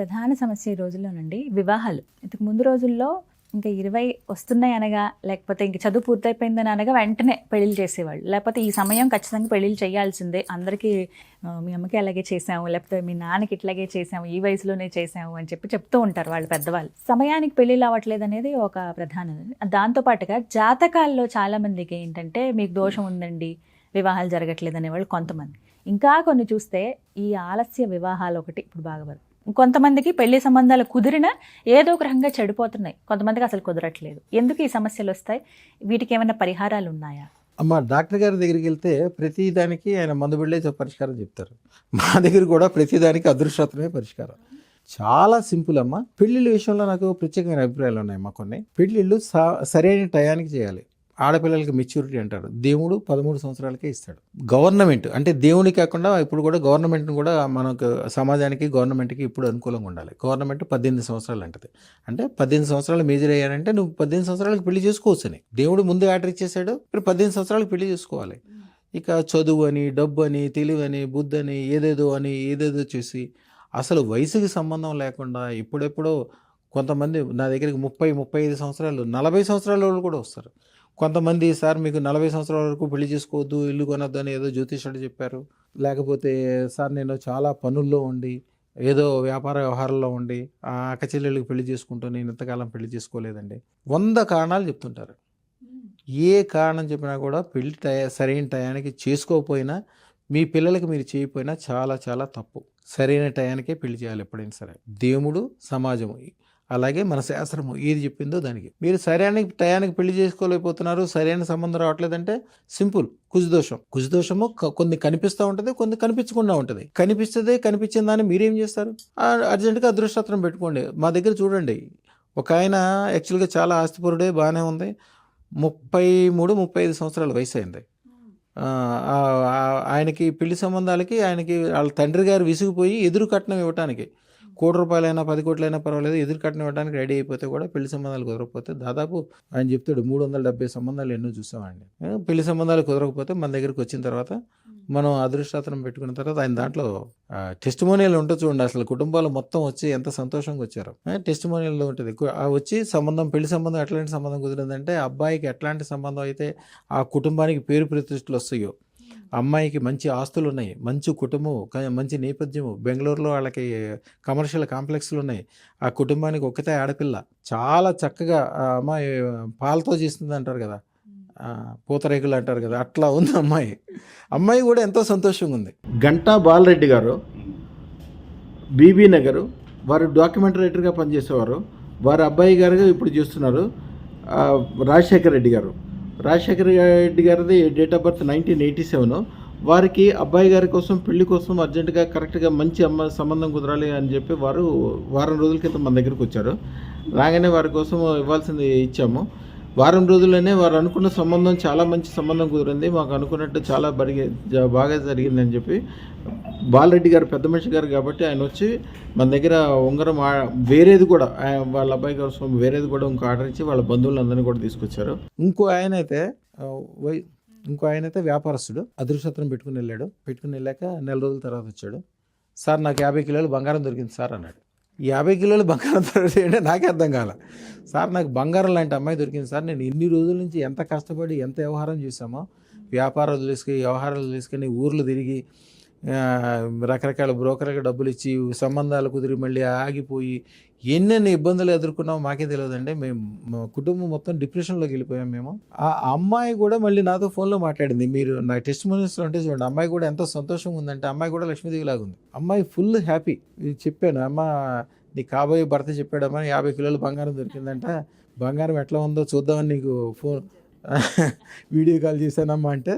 ప్రధాన సమస్య ఈ రోజుల్లోనండి వివాహాలు. ఇంతకు ముందు రోజుల్లో ఇంకా 20 వస్తున్నాయి అనగా, లేకపోతే ఇంక చదువు పూర్తయిపోయిందని అనగా వెంటనే పెళ్ళిళ్ళు చేసేవాళ్ళు. లేకపోతే ఈ సమయం ఖచ్చితంగా పెళ్ళిళ్ళు చేయాల్సిందే, అందరికీ మీ అమ్మకి అలాగే చేసాము, లేకపోతే మీ నాన్నకి ఇట్లాగే చేసాము, ఈ వయసులోనే చేసాము అని చెప్తూ ఉంటారు వాళ్ళు పెద్దవాళ్ళు. సమయానికి పెళ్ళిళ్ళు అవ్వట్లేదు అనేది ఒక ప్రధానది. దాంతోపాటుగా జాతకాల్లో చాలామందికి ఏంటంటే మీకు దోషం ఉందండి, వివాహాలు జరగట్లేదు అనేవాళ్ళు కొంతమంది. ఇంకా కొన్ని చూస్తే ఈ ఆలస్య వివాహాలు ఒకటి ఇప్పుడు బాగా వరకు. కొంతమందికి పెళ్లి సంబంధాలు కుదిరినా ఏదో ఒక రకంగా చెడిపోతున్నాయి, కొంతమందికి అసలు కుదరట్లేదు. ఎందుకు ఈ సమస్యలు వస్తాయి? వీటికి ఏమైనా పరిహారాలు ఉన్నాయా? అమ్మ, డాక్టర్ గారి దగ్గరికి వెళ్తే ప్రతి దానికి ఆయన మందు బిళ్ళే పరిష్కారం చెప్తారు. మా దగ్గర కూడా ప్రతి దానికి అదృష్టమే పరిష్కారం. చాలా సింపుల్ అమ్మ. పెళ్ళిళ్ళ విషయంలో నాకు ప్రత్యేకమైన అభిప్రాయాలు ఉన్నాయి. మా కొన్ని పెళ్ళిళ్ళు సరైన టయానికి చేయాలి. ఆడపిల్లలకి మెచ్యూరిటీ అంటారు. దేవుడు 13 సంవత్సరాలకే ఇస్తాడు. గవర్నమెంట్ అంటే దేవుని కాకుండా ఇప్పుడు కూడా గవర్నమెంట్ని కూడా మనకు సమాజానికి గవర్నమెంట్కి ఇప్పుడు అనుకూలంగా ఉండాలి. గవర్నమెంట్ 18 సంవత్సరాలు అంటది. అంటే 18 సంవత్సరాలు మేజర్ అయ్యారంటే నువ్వు 18 సంవత్సరాలకు పెళ్లి చేసుకోవచ్చు అని దేవుడు ముందే ఆర్డర్ ఇచ్చేసాడు. ఇప్పుడు 18 సంవత్సరాలకు పెళ్లి చేసుకోవాలి. ఇక చదువు అని, డబ్బు అని, తెలివి అని, బుద్ధి అని, ఏదేదో చేసి అసలు వయసుకి సంబంధం లేకుండా ఇప్పుడెప్పుడో కొంతమంది నా దగ్గరికి 30-35 సంవత్సరాలు, 40 సంవత్సరాల వాళ్ళు కూడా వస్తారు. కొంతమంది సార్ మీకు 40 సంవత్సరాల వరకు పెళ్లి చేసుకోవద్దు, ఇల్లు కొనొద్దు అని ఏదో జ్యోతిషుడు చెప్పారు. లేకపోతే సార్ నేను చాలా పనుల్లో ఉండి ఏదో వ్యాపార వ్యవహారంలో ఉండి ఆ అక్క చెల్లెళ్ళకి పెళ్లి చేసుకుంటూ నేను ఇంతకాలం పెళ్లి చేసుకోలేదండి. 100 కారణాలు చెప్తుంటారు. ఏ కారణం చెప్పినా కూడా పెళ్లి సరైన టయానికి చేసుకోకపోయినా, మీ పిల్లలకి మీరు చేయకపోయినా చాలా చాలా తప్పు. సరైన టయానికే పెళ్లి చేయాలి ఎప్పుడైనా సరే. దేవుడు, సమాజము, అలాగే మన శాస్త్రము ఏది చెప్పిందో దానికి. మీరు సరైన టయానికి పెళ్లి చేసుకోలేకపోతున్నారు, సరైన సంబంధం రావట్లేదంటే సింపుల్, కుజదోషము కొన్ని కనిపిస్తూ ఉంటుంది, కొన్ని కనిపించకుండా ఉంటుంది. కనిపించిన దాన్ని మీరేం చేస్తారు? అర్జెంటుగా అదృష్టం పెట్టుకోండి. మా దగ్గర చూడండి, ఒక ఆయన యాక్చువల్గా చాలా ఆస్తిపరుడే, బాగానే ఉంది, 33-35 సంవత్సరాల వయసు అయింది. ఆయనకి పెళ్లి సంబంధాలకి వాళ్ళ తండ్రి గారు విసిగిపోయి ఎదురు కట్నం ఇవ్వటానికి, 1 కోటి రూపాయలైనా 10 కోట్లైనా పర్వాలేదు, ఎదురు కట్నం ఇవ్వడానికి రెడీ అయిపోతే కూడా పెళ్లి సంబంధాలు కుదరకపోతే దాదాపు ఆయన చెప్తాడు 370 సంబంధాలు ఎన్నో చూసామండి. పెళ్లి సంబంధాలు కుదరకపోతే మన దగ్గరికి వచ్చిన తర్వాత మనం అదృష్టాతనం పెట్టుకున్న తర్వాత ఆయన దాంట్లో టెస్టిమోనియల్ ఉంటుంది చూడండి. అసలు కుటుంబాలు మొత్తం వచ్చి ఎంత సంతోషంగా వచ్చారు. టెస్టిమోనియల్లో ఉంటుంది. వచ్చి పెళ్లి సంబంధం ఎట్లాంటి సంబంధం కుదిరిందంటే, అబ్బాయికి ఎట్లాంటి సంబంధం అయితే ఆ కుటుంబానికి పేరు ప్రతిష్టలు వస్తాయో, అమ్మాయికి మంచి ఆస్తులు ఉన్నాయి, మంచి కుటుంబం, మంచి నేపథ్యము, బెంగళూరులో వాళ్ళకి కమర్షియల్ కాంప్లెక్స్లు ఉన్నాయి, ఆ కుటుంబానికి ఒక్కతే ఆడపిల్ల, చాలా చక్కగా అమ్మాయి పాలతో చేస్తుంది అంటారు కదా, పూతరేకులు అంటారు కదా, అట్లా ఉంది అమ్మాయి కూడా ఎంతో సంతోషంగా ఉంది. గంటా బాలరెడ్డి గారు బీబీ నగర్, వారు డాక్యుమెంటరీ రైటర్గా పనిచేసేవారు. వారి అబ్బాయి గారుగా ఇప్పుడు చేస్తున్నారు రాజశేఖర్ రెడ్డి గారిది డేట్ ఆఫ్ బర్త్ 1987. వారికి అబ్బాయి గారి కోసం పెళ్లి కోసం అర్జెంటుగా కరెక్ట్గా మంచి సంబంధం కుదరాలి అని చెప్పి వారు వారం రోజుల క్రితం మన దగ్గరికి వచ్చారు. రాగానే వారి కోసం ఇవ్వాల్సింది ఇచ్చాము. వారం రోజుల్లోనే వారు అనుకున్న సంబంధం చాలా మంచి సంబంధం కుదిరింది, మాకు అనుకున్నట్టు చాలా బాగా జరిగిందని చెప్పి బాలరెడ్డి గారు పెద్ద మనిషి గారు కాబట్టి ఆయన వచ్చి మన దగ్గర ఉంగరం వేరేది కూడా వాళ్ళ అబ్బాయి గారు వేరేది కూడా ఇంకో ఆర్డర్ ఇచ్చి వాళ్ళ బంధువులందరినీ కూడా తీసుకొచ్చారు. ఇంకో ఆయన అయితే వ్యాపారస్తుడు, అదృష్టం పెట్టుకుని వెళ్ళాక నెల రోజుల తర్వాత వచ్చాడు. సార్ నాకు 50 కిలోలు బంగారం దొరికింది సార్ అన్నాడు. 50 కిలోలు బంగారం దొరికింది నాకే అర్థం కాల. సార్ నాకు బంగారం లాంటి అమ్మాయి దొరికింది సార్, నేను ఇన్ని రోజుల నుంచి ఎంత కష్టపడి ఎంత వ్యవహారం చేశామో, వ్యవహారాలు తీసుకుని ఊర్లు తిరిగి రకరకాల బ్రోకర్లకు డబ్బులు ఇచ్చి సంబంధాలు కుదిరి మళ్ళీ ఆగిపోయి ఎన్నెన్ని ఇబ్బందులు ఎదుర్కొన్నామో మాకే తెలియదండి. మా కుటుంబం మొత్తం డిప్రెషన్లోకి వెళ్ళిపోయాం మేము. ఆ అమ్మాయి కూడా మళ్ళీ నాతో ఫోన్లో మాట్లాడింది. మీరు నా టెస్టిమోనియల్స్లో ఉంటే చూడండి, అమ్మాయి కూడా ఎంతో సంతోషంగా ఉందంటే, అమ్మాయి కూడా లక్ష్మీదేవిలాగా ఉంది. అమ్మాయి ఫుల్ హ్యాపీ. చెప్పాను, అమ్మ నీ కాబోయే భర్త చెప్పాడమ్మా 50 కిలోలు బంగారం దొరికిందంట, బంగారం ఎట్లా ఉందో చూద్దామని నీకు వీడియో కాల్ చేశానమ్మా అంటే,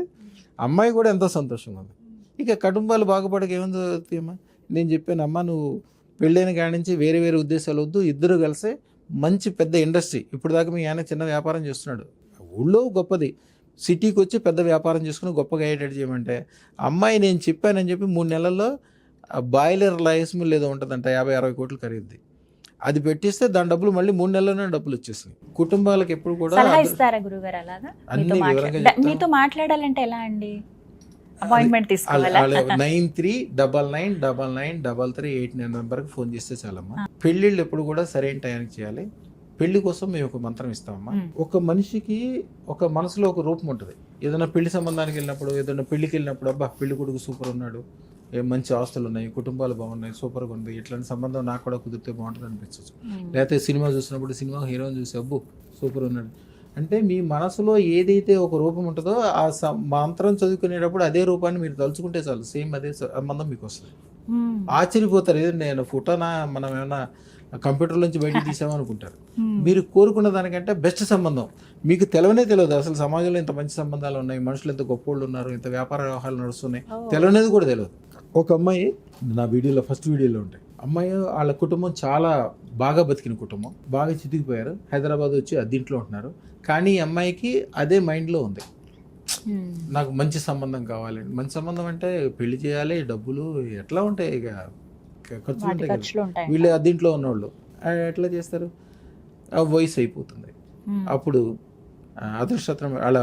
అమ్మాయి కూడా ఎంతో సంతోషంగా ఉంది. ఇక కుటుంబాలు బాగుపడక ఏముంది అమ్మా, నేను చెప్పాను, అమ్మ నువ్వు పెళ్ళైన కాడి నుంచి వేరే ఉద్దేశాలు వద్దు, ఇద్దరు కలిసి మంచి పెద్ద ఇండస్ట్రీ, ఇప్పుడు దాకా మీ ఆయన చిన్న వ్యాపారం చేస్తున్నాడు, ఊళ్ళో గొప్పది, సిటీకి వచ్చి పెద్ద వ్యాపారం చేసుకుని గొప్పగా అయ్యేటట్టు చేయమంటే, అమ్మాయి నేను చెప్పానని చెప్పి 3 నెలల్లో బాయిలర్ రైస్ మిల్ ఏదో ఉంటుందంట, 50-60 కోట్లు ఖరీదు, అది పెట్టిస్తే దాని డబ్బులు మళ్ళీ 3 నెలల్లోనే డబ్బులు వచ్చేసినాయి. కుటుంబాలకు ఎప్పుడు కూడా సలహా ఇస్తారా గురుగారు? అలాగా మీతో మాట్లాడాలంటే ఎలా అండి? అపాయింట్మెంట్ తీసుకోవాలా? 9399993389 నెంబర్కి ఫోన్ చేస్తే చాలమ్మా. పెళ్ళిళ్ళు ఎప్పుడు కూడా సరైన టైంకి చేయాలి. పెళ్లి కోసం మేము ఒక మంత్రం ఇస్తామమ్మా. ఒక మనిషికి ఒక మనసులో ఒక రూపం ఉంటుంది. ఏదైనా పెళ్లి సంబంధానికి వెళ్ళినప్పుడు, ఏదైనా పెళ్లికి వెళ్ళినప్పుడు, అబ్బా పెళ్లి కొడుకు సూపర్ ఉన్నాడు, మంచి ఆస్తులు ఉన్నాయి, కుటుంబాలు బాగున్నాయి, సూపర్గా ఉంది, ఇట్లాంటి సంబంధం నాకు కూడా కుదిరితే బాగుంటుంది అనిపించవచ్చు. లేకపోతే సినిమా చూసినప్పుడు సినిమా హీరోని చూసి అబ్బో సూపర్ ఉన్నాడు అంటే మీ మనసులో ఏదైతే ఒక రూపం ఉంటుందో ఆ మంత్రం చదువుకునేటప్పుడు అదే రూపాన్ని మీరు తలుచుకుంటే చాలు, సేమ్ అదే సంబంధం మీకు వస్తుంది. ఆశ్చర్యపోతారు, ఏదో నేను ఫోటోనా మనం ఏమైనా కంప్యూటర్ నుంచి బయటికి తీసామనుకుంటారు. మీరు కోరుకున్న దానికంటే బెస్ట్ సంబంధం మీకు తెలియనే తెలియదు. అసలు సమాజంలో ఇంత మంచి సంబంధాలు ఉన్నాయి, మనుషులు ఎంత గొప్పోళ్ళు ఉన్నారు, ఇంత వ్యాపార వ్యవహారాలు నడుస్తున్నాయి, తెలియనేది కూడా తెలియదు. ఒక అమ్మాయి నా వీడియోలో ఫస్ట్ వీడియోలో ఉంటాయి. అమ్మాయి వాళ్ళ కుటుంబం చాలా బాగా బతికిన కుటుంబం, బాగా చితికిపోయారు, హైదరాబాద్ వచ్చి అద్దీంట్లో ఉంటున్నారు. కానీ ఈ అమ్మాయికి అదే మైండ్లో ఉంది, నాకు మంచి సంబంధం కావాలి. మంచి సంబంధం అంటే పెళ్లి చేయాలి, డబ్బులు ఎట్లా ఉంటాయి, ఇక ఖర్చులు ఉంటాయి కదా. వీళ్ళు అద్దీంట్లో ఉన్నవాళ్ళు ఎట్లా చేస్తారు, వయసు అయిపోతుంది. అప్పుడు అదృష్టం వాళ్ళ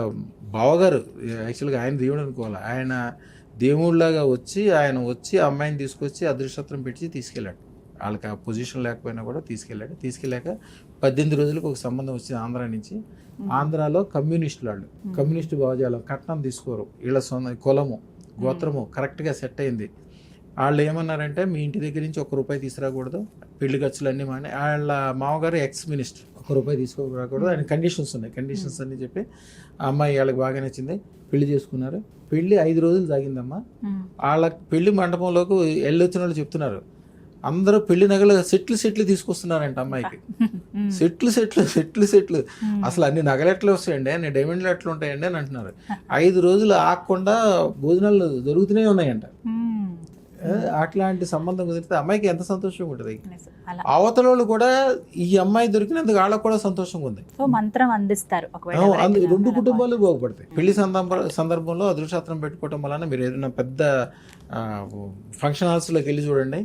బావగారు యాక్చువల్గా ఆయన దేవుడు అనుకోవాలి, ఆయన దేవుళ్ళలాగా ఆయన వచ్చి అమ్మాయిని తీసుకొచ్చి అదృష్టం పెట్టి తీసుకెళ్ళాడు. వాళ్ళకి ఆ పొజిషన్ లేకపోయినా కూడా తీసుకెళ్ళాక 18 రోజులకు ఒక సంబంధం వచ్చింది ఆంధ్రా నుంచి. ఆంధ్రాలో కమ్యూనిస్టులు వాళ్ళు, కమ్యూనిస్టు భావజాలం, కట్నం తీసుకోరు, వీళ్ళ సొంత కులము గోత్రము కరెక్ట్గా సెట్ అయింది. వాళ్ళు ఏమన్నారంటే మీ ఇంటి దగ్గర నుంచి ₹1 తీసుకురాకూడదు, పెళ్లి ఖర్చులన్నీ మాని. వాళ్ళ మామగారు ఎక్స్ మినిస్టర్, ₹1 తీసుకోకూడదు, ఆయన కండిషన్స్ ఉన్నాయి. కండిషన్స్ అన్నీ చెప్పి ఆ అమ్మాయి వాళ్ళకి బాగా నచ్చింది, పెళ్లి చేసుకున్నారు. పెళ్లి 5 రోజులు సాగిందమ్మా. వాళ్ళ పెళ్లి మండపంలోకి వెళ్ళొచ్చిన వాళ్ళు చెప్తున్నారు, అందరూ పెళ్లి నగలు సెట్లు తీసుకొస్తున్నారంట అమ్మాయికి. సెట్లు అసలు అన్ని నగలు ఎట్లా వస్తాయండి, అన్ని డైమండ్లు ఎట్లా ఉంటాయండి అని అంటున్నారు. 5 రోజులు ఆగకుండా భోజనాలు జరుగుతూనే ఉన్నాయంట. అట్లాంటి సంబంధం కుదిరితే అమ్మాయికి ఎంత సంతోషంగా ఉంటుంది. అవతల వాళ్ళు కూడా ఈ అమ్మాయి దొరికినందుకు వాళ్ళకు కూడా సంతోషంగా ఉంది. మంత్రం అందిస్తారు, రెండు కుటుంబాలు బాగుపడతాయి. పెళ్లి సందర్భంలో అదృష్టం పెట్టుకోవటం వలన మీరు ఏదైనా పెద్ద ఫంక్షన్ హాల్స్లోకి వెళ్ళి చూడండి,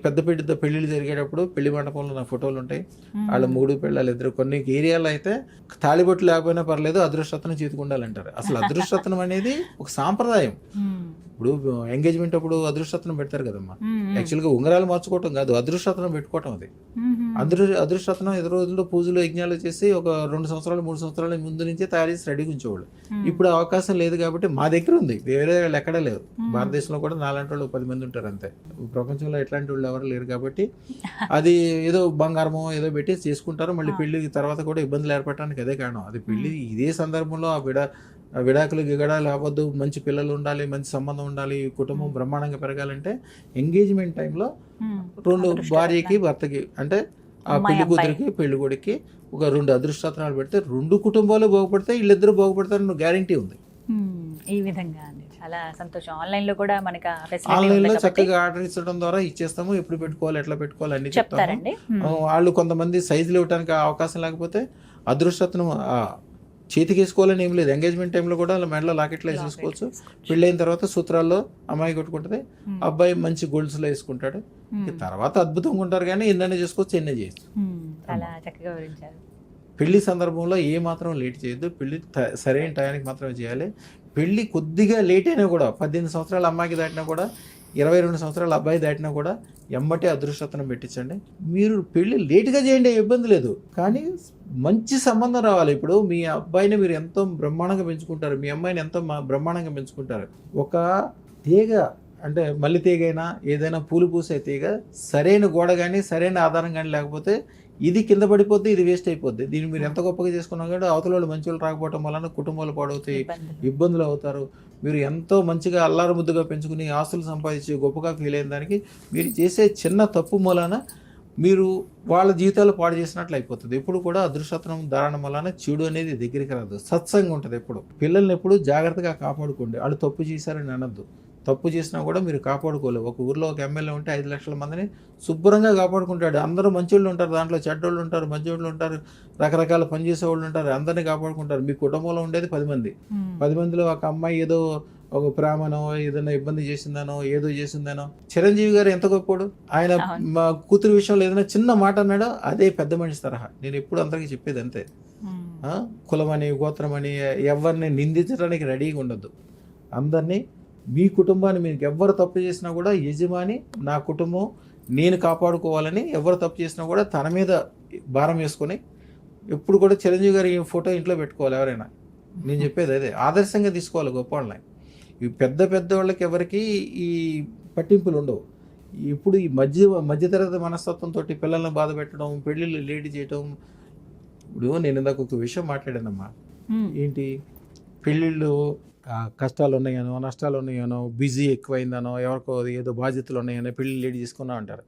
పెద్ద పెళ్లిళ్ళు జరిగేటప్పుడు పెళ్లి మండపంలో నా ఫోటోలు ఉంటాయి. వాళ్ళ 3 పిల్లలు 2. కొన్ని ఏరియాలో అయితే తాళిబొట్టు లేకపోయినా పర్లేదు, అదృష్టం చేతికుండాలంటారు. అసలు అదృష్టం అనేది ఒక సాంప్రదాయం. ఇప్పుడు ఎంగేజ్మెంట్ అప్పుడు అదృష్టం పెడతారు కదమ్మా, యాక్చువల్గా ఉంగరాలు మార్చుకోవటం కాదు, అదృష్టం పెట్టుకోవటం. అది అదృష్టం 5 రోజుల్లో పూజలు యజ్ఞాలు చేసి ఒక 2 సంవత్సరాలు 3 సంవత్సరాల ముందు నుంచే తయారు చేసి రెడీగా ఉంచేవాళ్ళు. ఇప్పుడు అవకాశం లేదు కాబట్టి మా దగ్గర ఉంది, వేరే వాళ్ళు ఎక్కడా లేదు. భారతదేశంలో కూడా నాలాంటి వాళ్ళు 10 మంది ఉంటారు అంతే. ప్రపంచంలో ఎట్లాంటి వాళ్ళు ఎవరు లేరు కాబట్టి అది ఏదో బంగారమో ఏదో పెట్టి చేసుకుంటారు. మళ్ళీ పెళ్లి తర్వాత కూడా ఇబ్బందులు ఏర్పడటానికి అదే కారణం. అది పెళ్లి ఇదే సందర్భంలో ఆ విడాకులు గిగడాలు అవ్వద్దు, మంచి పిల్లలు ఉండాలి, మంచి సంబంధం ఉండాలి, కుటుంబం బ్రహ్మాండంగా పెరగాలంటే ఎంగేజ్మెంట్ టైంలో 2 భార్యకి భర్తకి అంటే ఆ పెళ్లి కూతురికి పెళ్లి కొడుకి ఒక 2 అదృష్టనాలు పెడితే 2 కుటుంబాలు బాగుపడతాయి, వీళ్ళిద్దరూ బాగుపడతారు, గ్యారంటీ ఉంది. ఈ విధంగా చాలా సంతోషం. ఆన్లైన్లో కూడా మనకి ఆన్లైన్లో చక్కగా ఆర్డర్ ఇచ్చడం ద్వారా ఇచ్చేస్తాము, ఎప్పుడు పెట్టుకోవాలి ఎట్లా పెట్టుకోవాలి అన్ని చెప్తారండి. వాళ్ళు కొంతమంది సైజులు ఇవ్వడానికి అవకాశం లేకపోతే అదృష్టం చేతికి వేసుకోవాలని ఏం లేదు. ఎంగేజ్మెంట్ టైంలో కూడా అలా మెడలో లాకెట్లో వేసేసుకోవచ్చు. పెళ్ళైన తర్వాత సూత్రాల్లో అమ్మాయి కొట్టుకుంటుంది, అబ్బాయి మంచి గోల్డ్స్లో వేసుకుంటాడు. తర్వాత అద్భుతంగా ఉంటారు, కానీ ఎన్నైనా చేసుకోవచ్చు, ఎన్నో చేయొచ్చు. పెళ్లి సందర్భంలో ఏ మాత్రం లేట్ చేయొద్దు, పెళ్లి సరైన టైంకి మాత్రమే చేయాలి. పెళ్లి కొద్దిగా లేట్ అయినా కూడా 18 సంవత్సరాల అమ్మాయికి దాటినా కూడా 22 సంవత్సరాల అబ్బాయి దాటినా కూడా ఎమ్మటే అదృష్టం పెట్టించండి. మీరు పెళ్లి లేటుగా చేయండి, ఇబ్బంది లేదు, కానీ మంచి సంబంధం రావాలి. ఇప్పుడు మీ అబ్బాయిని మీరు ఎంతో బ్రహ్మాండంగా పెంచుకుంటారు, మీ అమ్మాయిని ఎంతో బ్రహ్మాండంగా పెంచుకుంటారు. ఒక తీగ అంటే మల్లి తీగైనా ఏదైనా పూలు పూసే తీగ సరైన గోడ కానీ సరైన ఆధారం కానీ లేకపోతే ఇది కింద పడిపోద్ది, ఇది వేస్ట్ అయిపోద్ది. దీన్ని మీరు ఎంత గొప్పగా చేసుకున్నా కూడా అవతల వాళ్ళు మంచి వాళ్ళు రాకపోవటం వలన కుటుంబాలు పాడవుతాయి, ఇబ్బందులు అవుతారు. మీరు ఎంతో మంచిగా అల్లారు ముద్దుగా పెంచుకుని ఆస్తులు సంపాదించి గొప్పగా ఫీల్ అయిన దానికి మీరు చేసే చిన్న తప్పు మూలాన మీరు వాళ్ళ జీవితాలు పాడు చేసినట్లు అయిపోతుంది. ఎప్పుడు కూడా అదృష్టం ధారణ వలన చెడు అనేది దగ్గరికి రాదు, సత్సంగం ఉంటుంది. ఎప్పుడు పిల్లల్ని ఎప్పుడు జాగ్రత్తగా కాపాడుకోండి. వాళ్ళు తప్పు చేశారని అనద్దు, తప్పు చేసినా కూడా మీరు కాపాడుకోలేవు. ఒక ఊర్లో ఒక ఎమ్మెల్యే ఉంటే 5 లక్షల మందిని శుభ్రంగా కాపాడుకుంటాడు. అందరూ మంచోళ్ళు ఉంటారు, దాంట్లో చెడ్డోళ్ళు ఉంటారు, మంచోళ్ళు ఉంటారు, రకరకాల పనిచేసే వాళ్ళు ఉంటారు, అందరినీ కాపాడుకుంటారు. మీ కుటుంబంలో ఉండేది 10 మంది. 10 మందిలో ఒక అమ్మాయి ఏదో ఒక ప్రేమనో ఏదైనా ఇబ్బంది చేసిందనో ఏదో చేసిందనో. చిరంజీవి గారు ఎంత గొప్పోడు, ఆయన మా కూతురు విషయంలో ఏదైనా చిన్న మాట అన్నాడో అదే పెద్ద మనిషి తరహా. నేను ఎప్పుడు అందరికీ చెప్పేది అంతే, కులమని గోత్రమని ఎవరిని నిందించడానికి రెడీగా ఉండద్దు. అందరినీ మీ కుటుంబాన్ని మీకు ఎవరు తప్పు చేసినా కూడా యజమాని నా కుటుంబం నేను కాపాడుకోవాలని, ఎవరు తప్పు చేసినా కూడా తన మీద భారం వేసుకొని ఎప్పుడు కూడా చిరంజీవి గారి ఫోటో ఇంట్లో పెట్టుకోవాలి ఎవరైనా. నేను చెప్పేది అదే, ఆదర్శంగా తీసుకోవాలి గొప్ప వాళ్ళని. ఈ పెద్ద వాళ్ళకి ఎవరికి ఈ పట్టింపులు ఉండవు. ఇప్పుడు ఈ మధ్యతరగతి మనస్తత్వంతో పిల్లల్ని బాధ పెట్టడం, పెళ్ళిళ్ళు లేట్ చేయడం. ఇప్పుడు నేను ఇందాక ఒక విషయం మాట్లాడానమ్మా, ఏంటి పెళ్ళిళ్ళు కష్టాలు ఉన్నాయనో, నష్టాలు ఉన్నాయనో, బిజీ ఎక్కువైందనో, ఎవరికో ఏదో బాధ్యతలు ఉన్నాయనో పెళ్ళి లేట్ చేసుకున్నా అంటారు.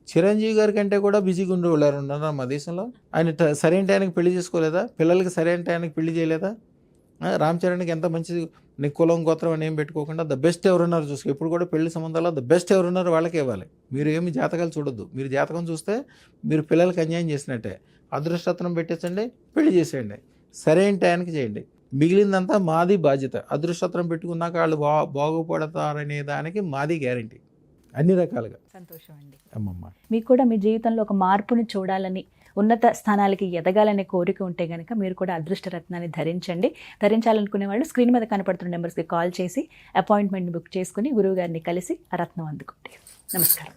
చిరంజీవి గారి కంటే కూడా బిజీగా ఉండేవాళ్ళు ఉన్నారు మా దేశంలో. ఆయన సరైన టైంకి పెళ్లి చేసుకోలేదా? పిల్లలకి సరైన టైంకి పెళ్లి చేయలేదా? రామ్ చరణ్కి ఎంత మంచిది, నీ కులం గోత్రం అని ఏం పెట్టుకోకుండా ద బెస్ట్ ఎవరున్నారు చూసుకో. ఇప్పుడు కూడా పెళ్లి సంబంధాల్లో ద బెస్ట్ ఎవరున్నారు వాళ్ళకే ఇవ్వాలి. మీరు ఏమి జాతకాలు చూడొద్దు. మీరు జాతకం చూస్తే మీరు పిల్లలకి అన్యాయం చేసినట్టే. అదృష్టరత్నం పెట్టించండి, పెళ్లి చేసేయండి, సరైన టైంకి చేయండి. మిగిలిందంతా మాది బాధ్యత. అదృష్టరత్నం పెట్టుకున్నాక వాళ్ళు బాగుపడతారనే దానికి మాది గ్యారంటీ అన్ని రకాలుగా. సంతోషం అండి. అమ్మమ్మ, మీకు కూడా మీ జీవితంలో ఒక మార్పుని చూడాలని, ఉన్నత స్థానాలకి ఎదగాలనే కోరిక ఉంటే కనుక మీరు కూడా అదృష్ట రత్నాన్ని ధరించాలనుకునే వాళ్ళు స్క్రీన్ మీద కనపడుతున్న నెంబర్స్కి కాల్ చేసి అపాయింట్మెంట్ బుక్ చేసుకుని గురువు గారిని కలిసి ఆ రత్నం అందుకోండి. నమస్కారం.